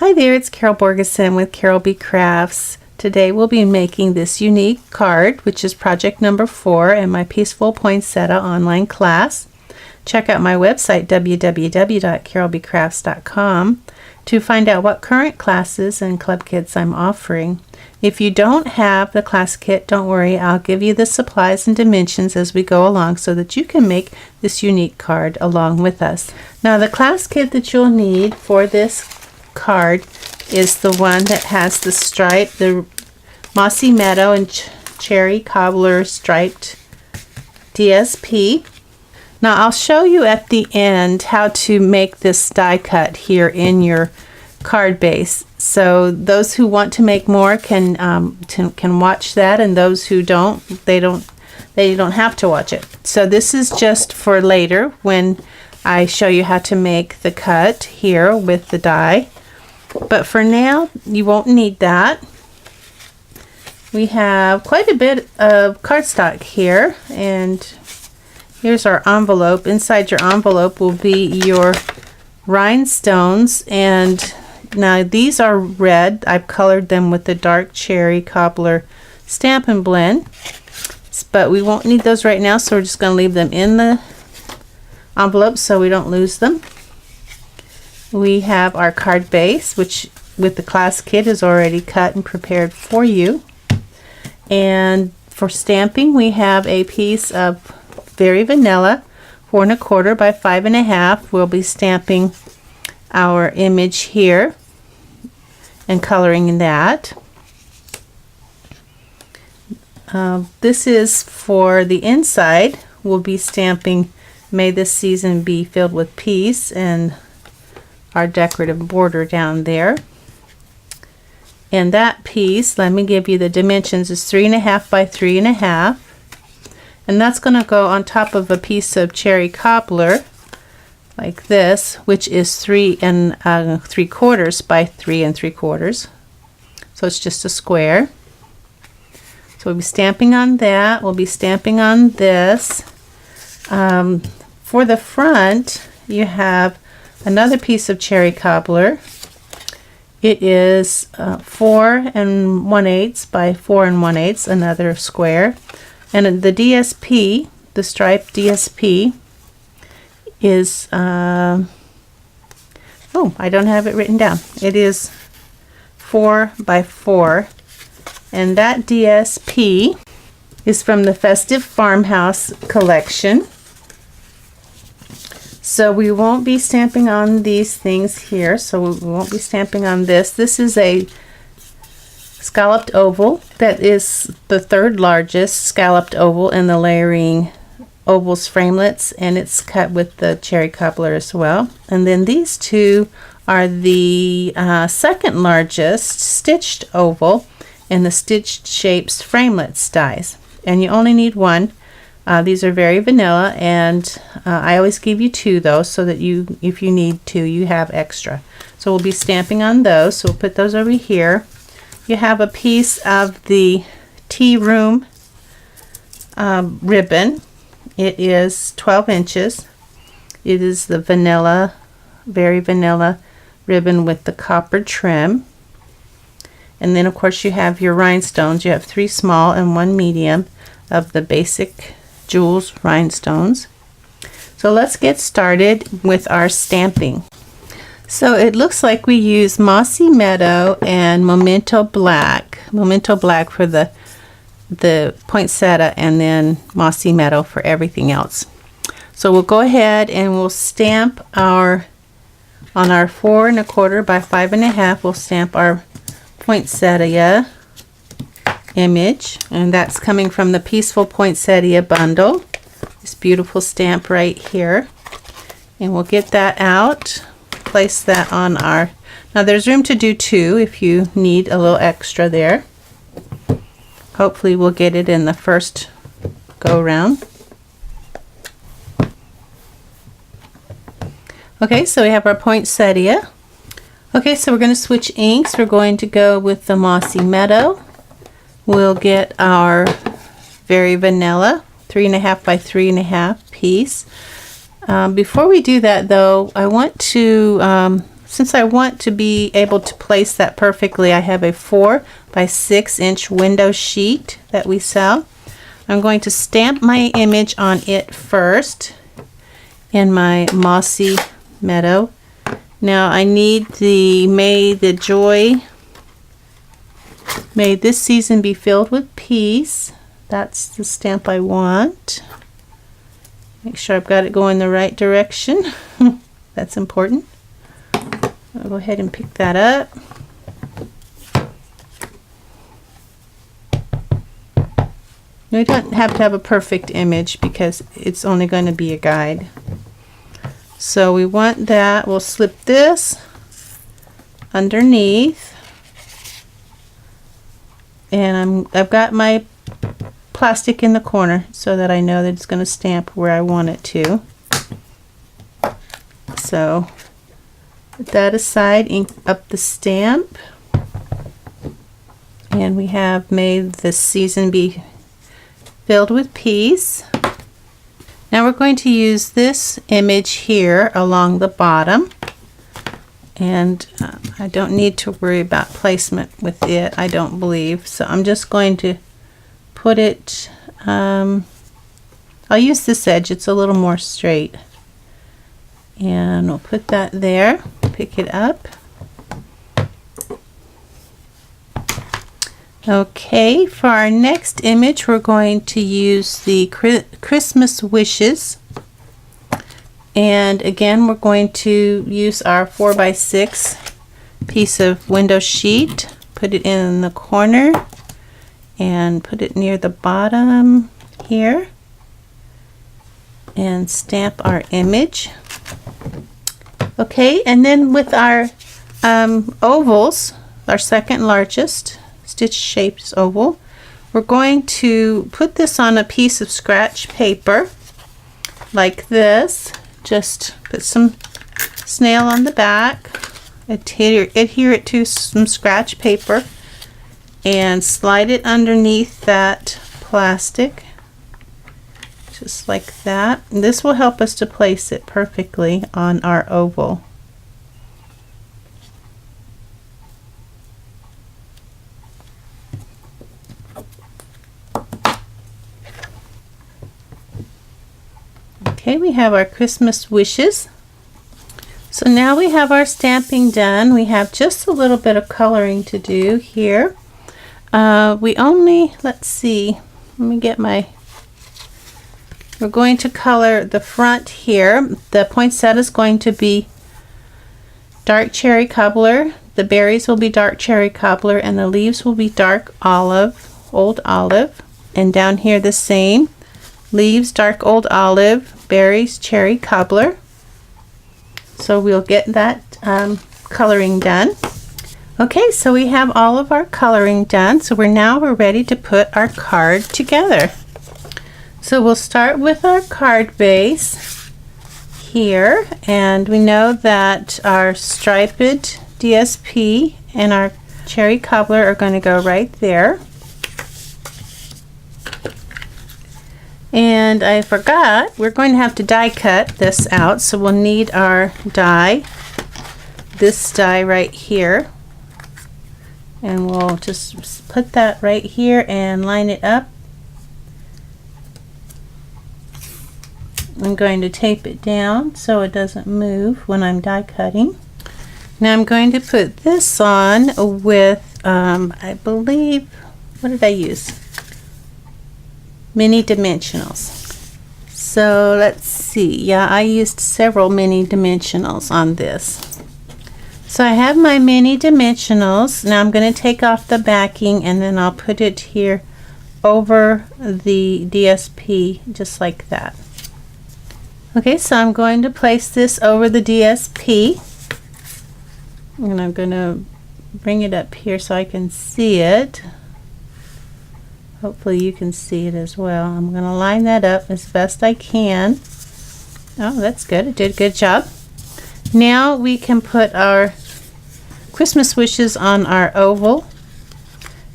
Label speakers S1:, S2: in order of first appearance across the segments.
S1: Hi there, it's Carol Borgeson with Carolbcrafts. Today we'll be making this unique card, which is project number 4 in my Peaceful Poinsettia online class. Check out my website www.carolbcrafts.com to find out what current classes and club kits I'm offering. If you don't have the class kit, don't worry, I'll give you the supplies and dimensions as we go along so that you can make this unique card along with us. Now the class kit that you'll need for this card is the one that has the stripe, the mossy meadow and cherry cobbler striped DSP. Now I'll show you at the end how to make this die cut here in your card base. So those who want to make more can watch that, and those who don't, they don't have to watch it. So this is just for later when I show you how to make the cut here with the die. But for now, you won't need that. We have quite a bit of cardstock here, and here's our envelope. Inside your envelope will be your rhinestones, and now these are red. I've colored them with the dark cherry cobbler Stampin' blend, but we won't need those right now, so we're just going to leave them in the envelope so we don't lose them. We have our card base, which with the class kit is already cut and prepared for you. And for stamping, we have a piece of Very Vanilla 4 1/4 by 5 1/2. We'll be stamping our image here and coloring that. This is for the inside. We'll be stamping May This Season Be Filled with Peace and our decorative border down there. And that piece, let me give you the dimensions, is 3 1/2 by 3 1/2. And that's going to go on top of a piece of cherry cobbler like this, which is 3 3/4 by 3 3/4. So it's just a square. So we'll be stamping on that. We'll be stamping on this. For the front, you have another piece of cherry cobbler. It is 4 1/8 by 4 1/8, another square. And the DSP, the striped DSP, is, oh, I don't have it written down. It is 4 by 4. And that DSP is from the Festive Farmhouse collection. So we won't be stamping on these things here, so we won't be stamping on this. This is a scalloped oval that is the 3rd largest scalloped oval in the layering ovals framelits, and it's cut with the cherry cobbler as well. And then these two are the 2nd largest stitched oval in the stitched shapes framelits dies, and you only need one. These are Very Vanilla, and I always give you 2 though, so that you, if you need 2, you have extra. So we'll be stamping on those. So we'll put those over here. You have a piece of the tea room ribbon. It is 12 inches. It is the vanilla, Very Vanilla ribbon with the copper trim. And then of course you have your rhinestones. You have 3 small and 1 medium of the basic jewels rhinestones. So let's get started with our stamping. So it looks like we use Mossy Meadow and Memento Black for the poinsettia, and then Mossy Meadow for everything else. So we'll go ahead and we'll stamp on our 4 1/4 by 5 1/2. We'll stamp our poinsettia image, and that's coming from the Peaceful Poinsettia bundle. This beautiful stamp right here, and we'll get that out, place that on our, now there's room to do 2 if you need a little extra there. Hopefully we'll get it in the first go round. Okay, so we have our poinsettia. Okay, so we're going to switch inks. We're going to go with the Mossy Meadow. We'll get our Very Vanilla 3 1/2 by 3 1/2 piece. Before we do that though, I want to since I want to be able to place that perfectly, I have a 4 by 6 inch window sheet that we sell. I'm going to stamp my image on it first in my mossy meadow. Now I need the May this season be filled with peace. That's the stamp I want. Make sure I've got it going the right direction. That's important. I'll go ahead and pick that up. We don't have to have a perfect image because it's only going to be a guide. So we want that. We'll slip this underneath. And I've got my plastic in the corner so that I know that it's going to stamp where I want it to. So put that aside, ink up the stamp. And we have made this season be filled with peace. Now we're going to use this image here along the bottom, and I don't need to worry about placement with it, I don't believe. So I'm just going to put it, I'll use this edge, it's a little more straight, and we'll put that there, pick it up. Okay, for our next image we're going to use the Christmas wishes, and again we're going to use our 4 by 6 piece of window sheet, put it in the corner and put it near the bottom here and stamp our image. Okay, and then with our ovals, our second largest stitch shaped oval, we're going to put this on a piece of scratch paper like this. Just put some snail on the back, adhere it to some scratch paper, and slide it underneath that plastic just like that. And this will help us to place it perfectly on our oval. Okay, we have our Christmas wishes. So now we have our stamping done. We have just a little bit of coloring to do here. Let's see, let me get my, we're going to color the front here. The poinsettia is going to be dark cherry cobbler, the berries will be dark cherry cobbler, and the leaves will be dark olive, old olive, and down here the same. Leaves dark old olive, berries cherry cobbler. So we'll get that coloring done. Okay, so we have all of our coloring done, so we're ready to put our card together. So we'll start with our card base here, and we know that our striped DSP and our cherry cobbler are going to go right there. And I forgot, we're going to have to die cut this out, so we'll need our die, this die right here, and we'll just put that right here and line it up. I'm going to tape it down so it doesn't move when I'm die cutting. Now I'm going to put this on with, I believe, what did I use? Mini dimensionals. So let's see, yeah, I used several mini dimensionals on this. So I have my mini dimensionals. Now I'm going to take off the backing and then I'll put it here over the DSP just like that. Okay, so I'm going to place this over the DSP, and I'm going to bring it up here so I can see it. Hopefully you can see it as well. I'm going to line that up as best I can. Oh, that's good. It did a good job. Now we can put our Christmas wishes on our oval.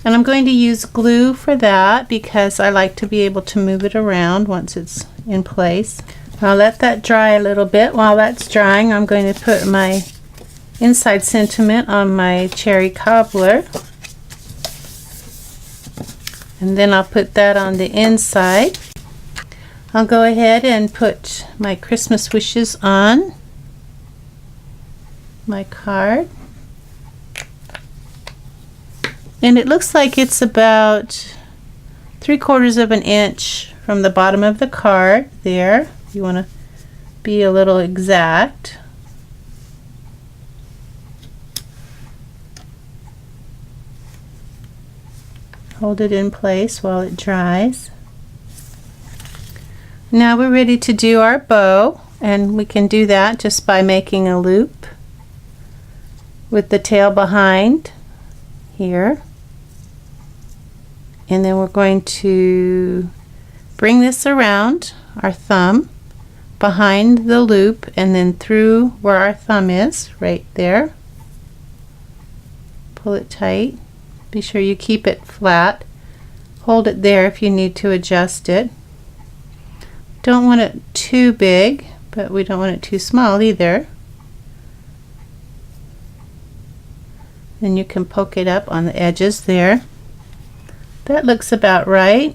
S1: And I'm going to use glue for that because I like to be able to move it around once it's in place. I'll let that dry a little bit. While that's drying, I'm going to put my inside sentiment on my cherry cobbler. And then I'll put that on the inside. I'll go ahead and put my Christmas wishes on my card. And it looks like it's about 3/4 of an inch from the bottom of the card there. You want to be a little exact. Hold it in place while it dries. Now we're ready to do our bow, and we can do that just by making a loop with the tail behind here. And then we're going to bring this around our thumb behind the loop and then through where our thumb is, right there. Pull it tight. Be sure you keep it flat. Hold it there if you need to adjust it. Don't want it too big, but we don't want it too small either. Then you can poke it up on the edges there. That looks about right.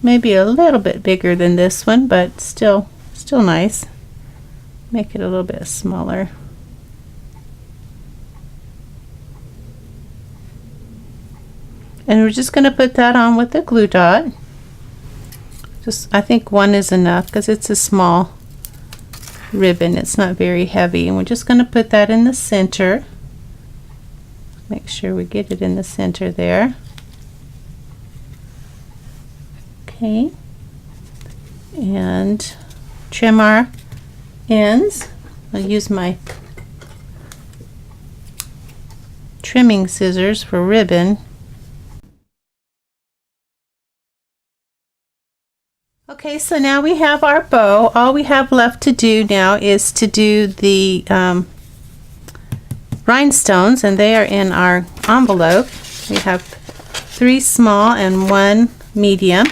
S1: Maybe a little bit bigger than this one, but still nice. Make it a little bit smaller. And we're just going to put that on with a glue dot. I think one is enough because it's a small ribbon. It's not very heavy. And we're just going to put that in the center. Make sure we get it in the center there. Okay. And trim our ends. I'll use my trimming scissors for ribbon. Okay, so now we have our bow. All we have left to do now is to do the rhinestones, and they are in our envelope. We have 3 small and 1 medium.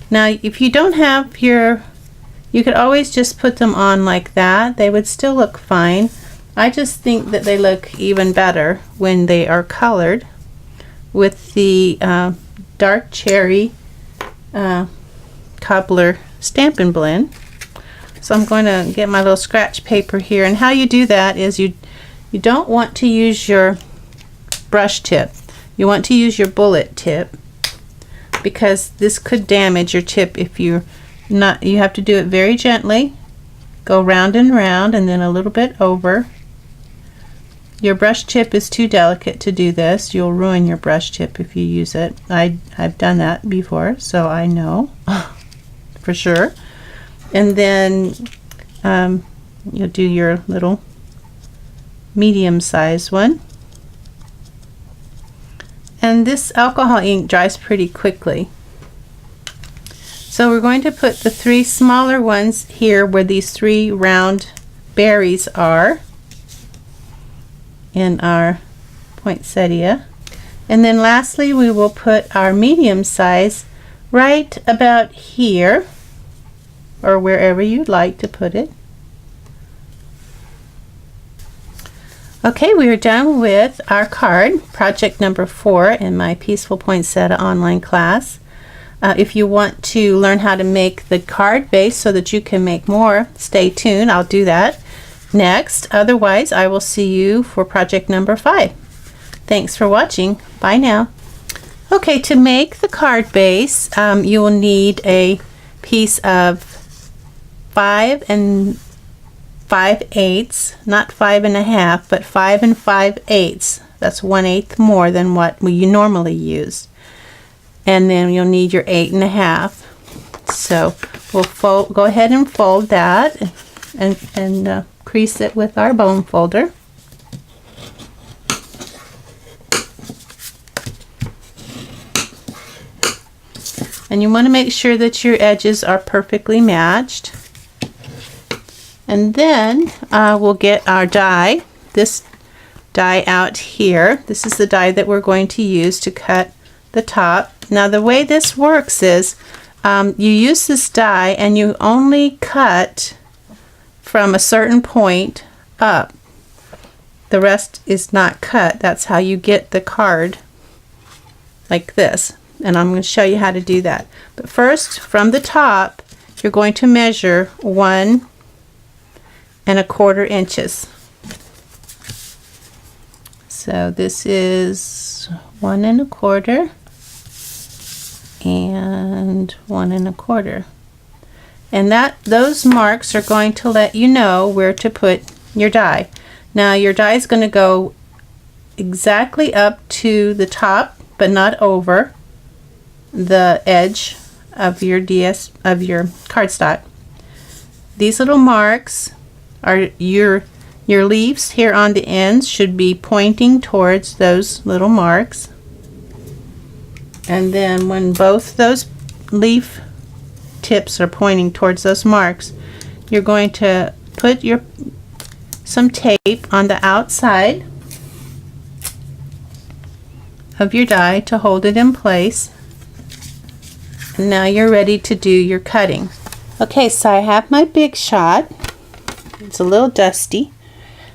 S1: Now, if you don't have your, you could always just put them on like that. They would still look fine. I just think that they look even better when they are colored with the dark cherry cobbler Stampin' blend. So I'm going to get my little scratch paper here, and how you do that is you don't want to use your brush tip. You want to use your bullet tip, because this could damage your tip if you're not. You have to do it very gently. Go round and round and then a little bit over. Your brush tip is too delicate to do this. You'll ruin your brush tip if you use it. I've done that before, so I know for sure. And then you'll do your little medium-sized one. And this alcohol ink dries pretty quickly. So we're going to put the 3 smaller ones here where these 3 round berries are in our poinsettia. And then lastly, we will put our medium size right about here, or wherever you'd like to put it. Okay, we are done with our card, project number 4 in my Peaceful Poinsettia online class. If you want to learn how to make the card base so that you can make more, stay tuned. I'll do that next. Otherwise, I will see you for project number 5. Thanks for watching. Bye now. Okay, to make the card base, you will need a piece of 5 5/8, not 5 1/2, but 5 5/8. That's 1/8 more than what we normally use. And then you'll need your 8 1/2. So we'll go ahead and fold that and crease it with our bone folder. And you want to make sure that your edges are perfectly matched. And then we'll get our die, this die out here. This is the die that we're going to use to cut the top. Now the way this works is you use this die and you only cut from a certain point up. the rest is not cut. That's how you get the card like this. And I'm going to show you how to do that. But first, from the top, you're going to measure 1 1/4 inches. So this is 1 1/4 and 1 1/4. And those marks are going to let you know where to put your die. Now your die is going to go exactly up to the top, but not over the edge of your cardstock. These little marks are your leaves here on the ends should be pointing towards those little marks. And then when both those leaf tips are pointing towards those marks, you're going to put some tape on the outside of your die to hold it in place. And now you're ready to do your cutting. Okay, so I have my Big Shot. It's a little dusty.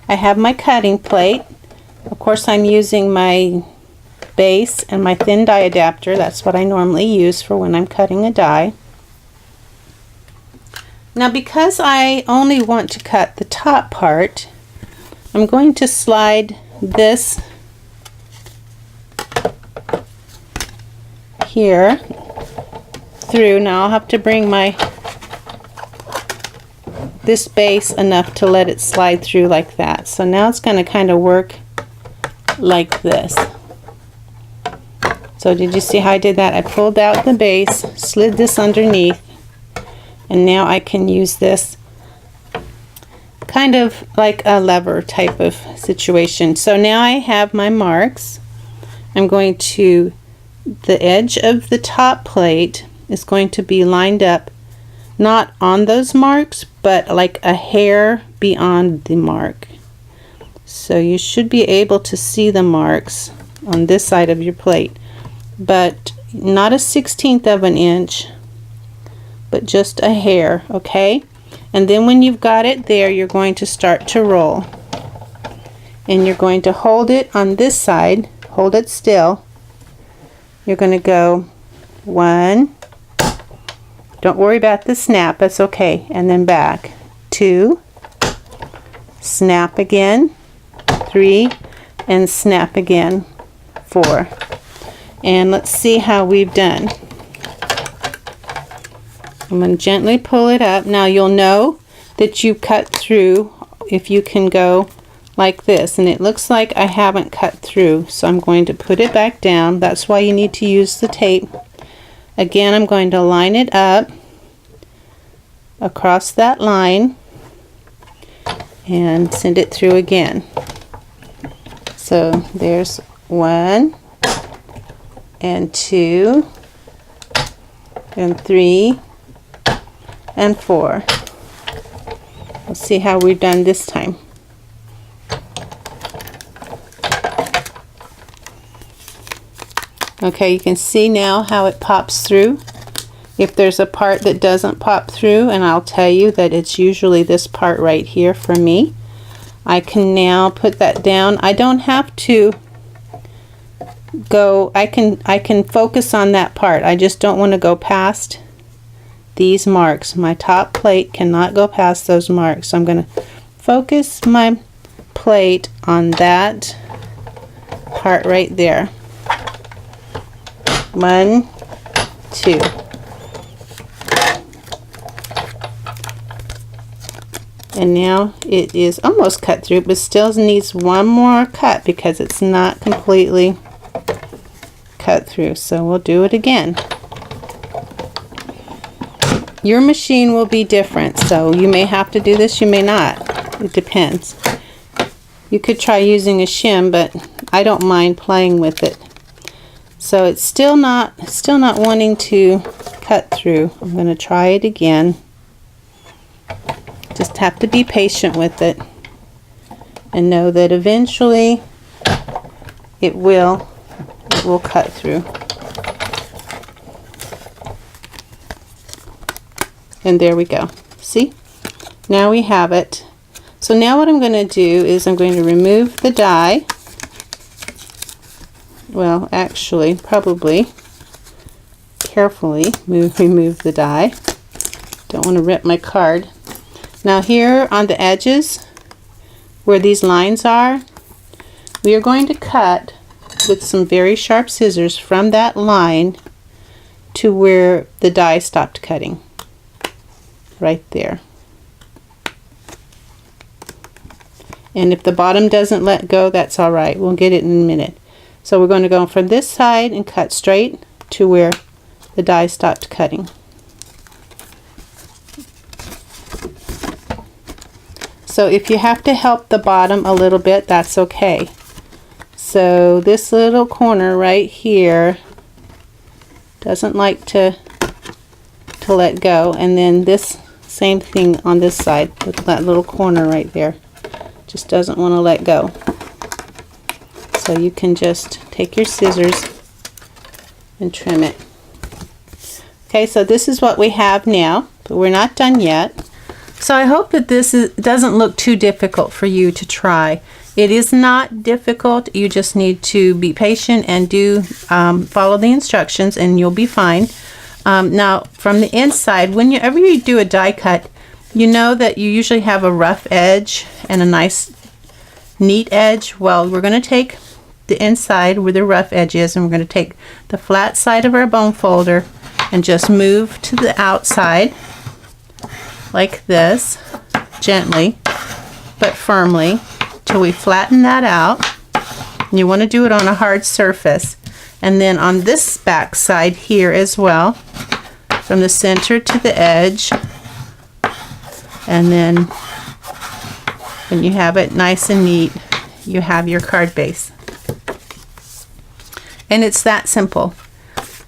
S1: I have my cutting plate. Of course, I'm using my base and my thin die adapter. That's what I normally use for when I'm cutting a die. Now, because I only want to cut the top part, I'm going to slide this here through. Now I'll have to bring this base enough to let it slide through like that. So now it's going to kind of work like this. So did you see how I did that? I pulled out the base, slid this underneath, and now I can use this kind of like a lever type of situation. So now I have my marks. I'm going to, the edge of the top plate is going to be lined up not on those marks, but like a hair beyond the mark. So you should be able to see the marks on this side of your plate, but not a 1/16 of an inch, but just a hair, okay? And then when you've got it there, you're going to start to roll. And you're going to hold it on this side, hold it still. You're going to go 1, don't worry about the snap, that's okay, and then back, 2, snap again, 3, and snap again, 4. And let's see how we've done. I'm going to gently pull it up. Now you'll know that you cut through if you can go like this, and it looks like I haven't cut through, so I'm going to put it back down. That's why you need to use the tape. Again, I'm going to line it up across that line and send it through again. So there's 1 and 2 and 3 and 4. Let's see how we've done this time. Okay, you can see now how it pops through. If there's a part that doesn't pop through, and I'll tell you that it's usually this part right here for me, I can now put that down. I don't have to go, I can focus on that part. I just don't want to go past these marks. My top plate cannot go past those marks. So I'm going to focus my plate on that part right there. 1, 2. And now it is almost cut through, but still needs one more cut because it's not completely cut through. So we'll do it again. Your machine will be different, so you may have to do this, you may not. It depends. You could try using a shim, but I don't mind playing with it. So it's still not wanting to cut through. I'm going to try it again. Just have to be patient with it and know that eventually it will cut through. And there we go. See? Now we have it. So now what I'm going to do is I'm going to remove the die. Well, actually, probably carefully remove the die. Don't want to rip my card. Now here on the edges, where these lines are, we are going to cut with some very sharp scissors from that line to where the die stopped cutting. Right there. And if the bottom doesn't let go, that's alright. We'll get it in a minute. So we're going to go from this side and cut straight to where the die stopped cutting. So if you have to help the bottom a little bit, that's okay. So this little corner right here doesn't like to let go, and then this same thing on this side with that little corner right there just doesn't want to let go. So you can just take your scissors and trim it. Okay, so this is what we have now, but we're not done yet. So I hope that this doesn't look too difficult for you to try. It is not difficult. You just need to be patient and do follow the instructions, and you'll be fine. Now, from the inside, whenever you do a die cut, you know that you usually have a rough edge and a nice neat edge. Well, we're going to take the inside where the rough edge is, and we're going to take the flat side of our bone folder and just move to the outside like this, gently but firmly, till we flatten that out. And you want to do it on a hard surface. And then on this back side here as well, from the center to the edge. And then when you have it nice and neat, you have your card base. And it's that simple.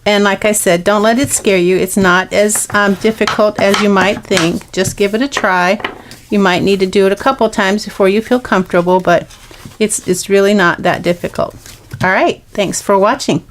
S1: And like I said, don't let it scare you. It's not as difficult as you might think. Just give it a try. You might need to do it a couple times before you feel comfortable, but it's really not that difficult. All right, thanks for watching.